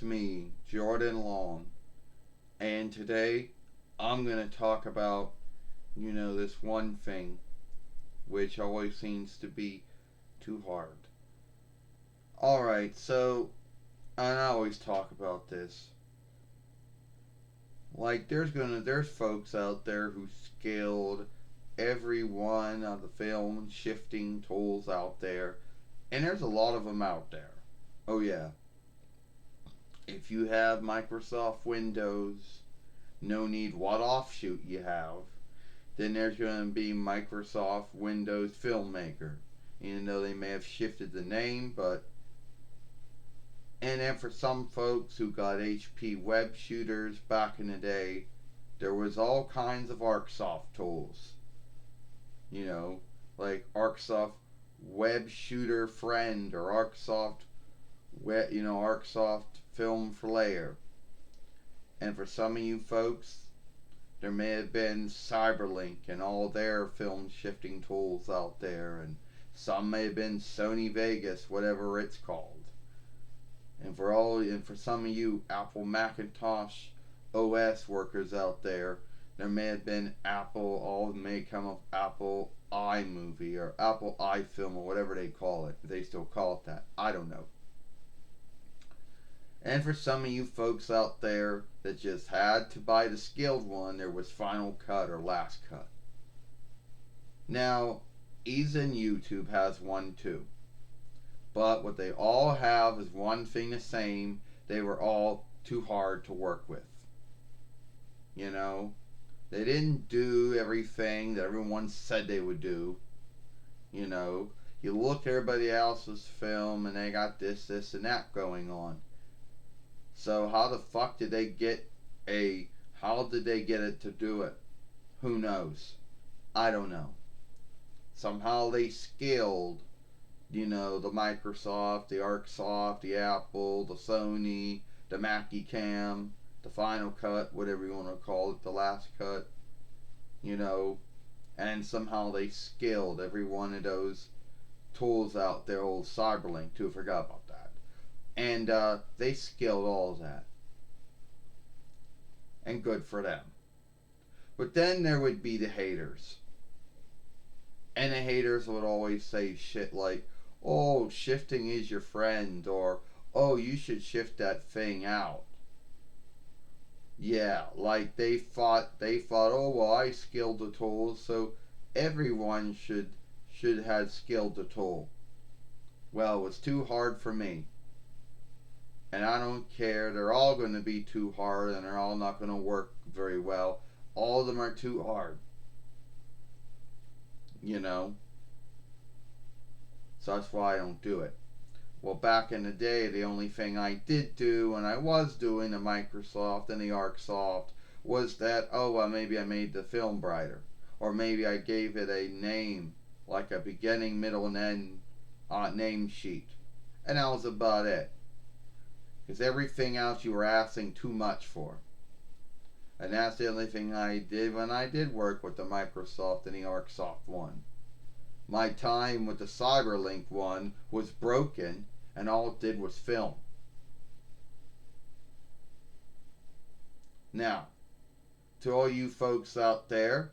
me, Jordan Long, and today I'm going to talk about, this one thing which always seems to be too hard. Alright, so, and I always talk about this. Like, there's folks out there who skilled every one of the film shifting tools out there, and there's a lot of them out there. Oh, yeah. If you have Microsoft Windows, no need what offshoot you have, then there's going to be Microsoft Windows Filmmaker. Even though they may have shifted the name, but. And then for some folks who got HP web shooters back in the day, there was all kinds of ArcSoft tools. Like ArcSoft Web Shooter Friend or ArcSoft Film for Layer. And for some of you folks, there may have been Cyberlink and all their film shifting tools out there, and some may have been Sony Vegas, whatever it's called. And for some of you Apple Macintosh OS workers out there may have been all may come of Apple iMovie or Apple iFilm or whatever they call it. If they still call it that, I don't know. And for some of you folks out there that just had to buy the skilled one, there was Final Cut or Last Cut. Now, even YouTube has one too. But what they all have is one thing the same. They were all too hard to work with. They didn't do everything that everyone said they would do. You look at everybody else's film and they got this, and that going on. So how the fuck did they get it to do it? Who knows? I don't know. Somehow they skilled, the Microsoft, the ArcSoft, the Apple, the Sony, the Mackie-Cam, the Final Cut, whatever you want to call it, the Last Cut, and somehow they skilled every one of those tools out there, old Cyberlink too, forgot about that. And they skilled all of that. And good for them. But then there would be the haters. And the haters would always say shit like, oh, shifting is your friend, or, oh, you should shift that thing out. Yeah, like they thought, oh, well, I skilled the tool, so everyone should have skilled the tool. Well, it was too hard for me. And I don't care, they're all going to be too hard, and they're all not going to work very well. All of them are too hard. So that's why I don't do it. Well, back in the day, the only thing I did do, and I was doing the Microsoft and the ArcSoft, was that, maybe I made the film brighter. Or maybe I gave it a name, like a beginning, middle, and end name sheet. And that was about it. Because everything else you were asking too much for. And that's the only thing I did when I did work with the Microsoft and the ArcSoft one. My time with the Cyberlink one was broken, and all it did was film. Now, to all you folks out there,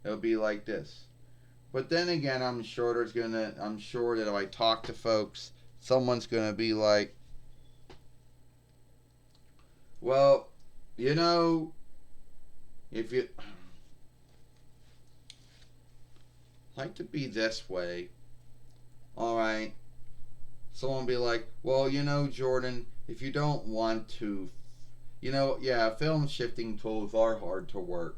it'll be like this. But then again, I'm sure that if I talk to folks, someone's gonna be like, well, if you like to be this way, alright, someone be like, well, Jordan, if you don't want to, film shifting tools are hard to work.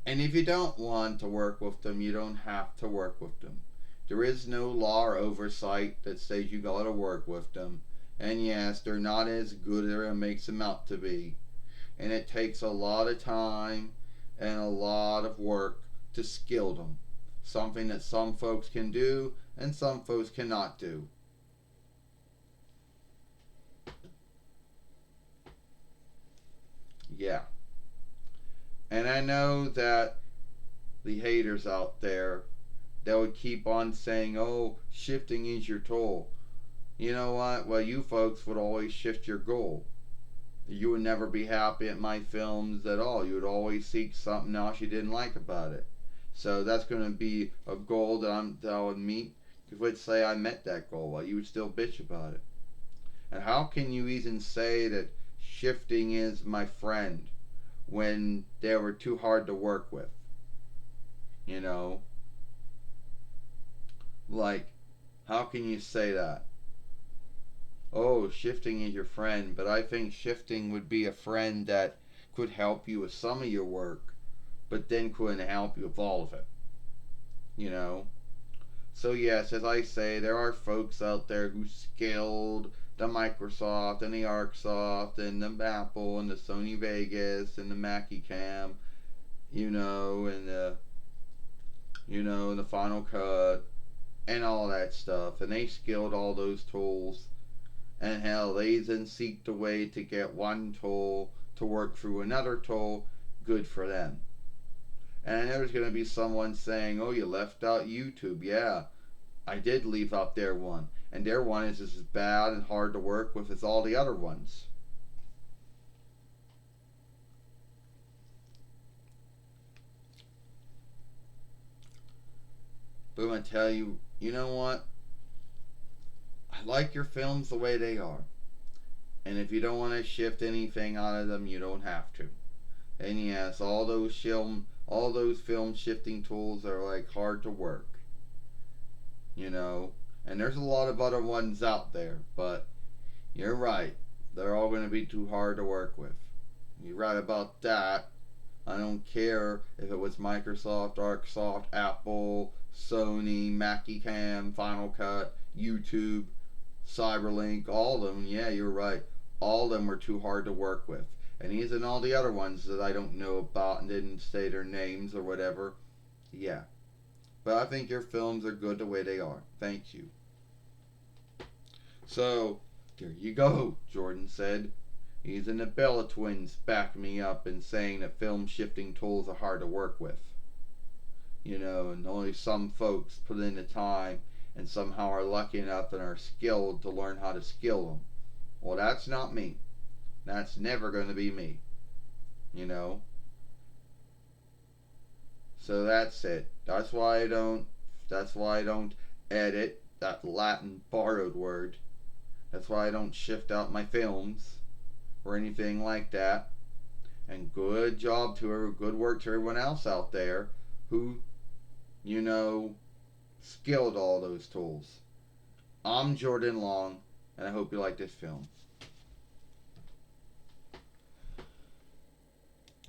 And if you don't want to work with them, you don't have to work with them. There is no law or oversight that says you gotta work with them. And yes, they're not as good as it makes them out to be. And it takes a lot of time and a lot of work to skill them. Something that some folks can do and some folks cannot do. Yeah. And I know that the haters out there, they would keep on saying, oh, shifting is your tool. You know what? Well, you folks would always shift your goal. You would never be happy at my films at all. You would always seek something else you didn't like about it. So that's going to be a goal that I would meet. If let's say I met that goal, well, you would still bitch about it. And how can you even say that shifting is my friend when they were too hard to work with? You know, like, how can you say that? Oh, shifting is your friend, but I think shifting would be a friend that could help you with some of your work, but then couldn't help you with all of it. You know? So, yes, as I say, there are folks out there who scaled the Microsoft and the ArcSoft and the Apple and the Sony Vegas and the Mackie Cam, and the Final Cut and all that stuff. And they skilled all those tools. And hell, they then seeked a way to get one tool to work through another tool. Good for them. And I know there's going to be someone saying, oh, you left out YouTube. Yeah, I did leave out their one. And their one is as bad and hard to work with as all the other ones. But I'm going to tell you, you know what? I like your films the way they are. And if you don't want to shift anything out of them, you don't have to. And yes, all those film shifting tools are like hard to work, you know. And there's a lot of other ones out there, but you're right. They're all going to be too hard to work with. You're right about that. I don't care if it was Microsoft, ArcSoft, Apple, Sony, Mackie-Cam, Final Cut, YouTube, Cyberlink, all of them. Yeah, you're right. All of them were too hard to work with. And these and all the other ones that I don't know about and didn't say their names or whatever. Yeah. But I think your films are good the way they are. Thank you. So, there you go, Jordan said. He's and the Bella twins back me up in saying that film shifting tools are hard to work with. And only some folks put in the time and somehow are lucky enough and are skilled to learn how to skill them. Well, that's not me. That's never going to be me. You know? So that's it. That's why I don't edit that Latin borrowed word. That's why I don't shift out my films or anything like that. And good work to everyone else out there who, you know, skilled all those tools. I'm Jordan Long, and I hope you like this film.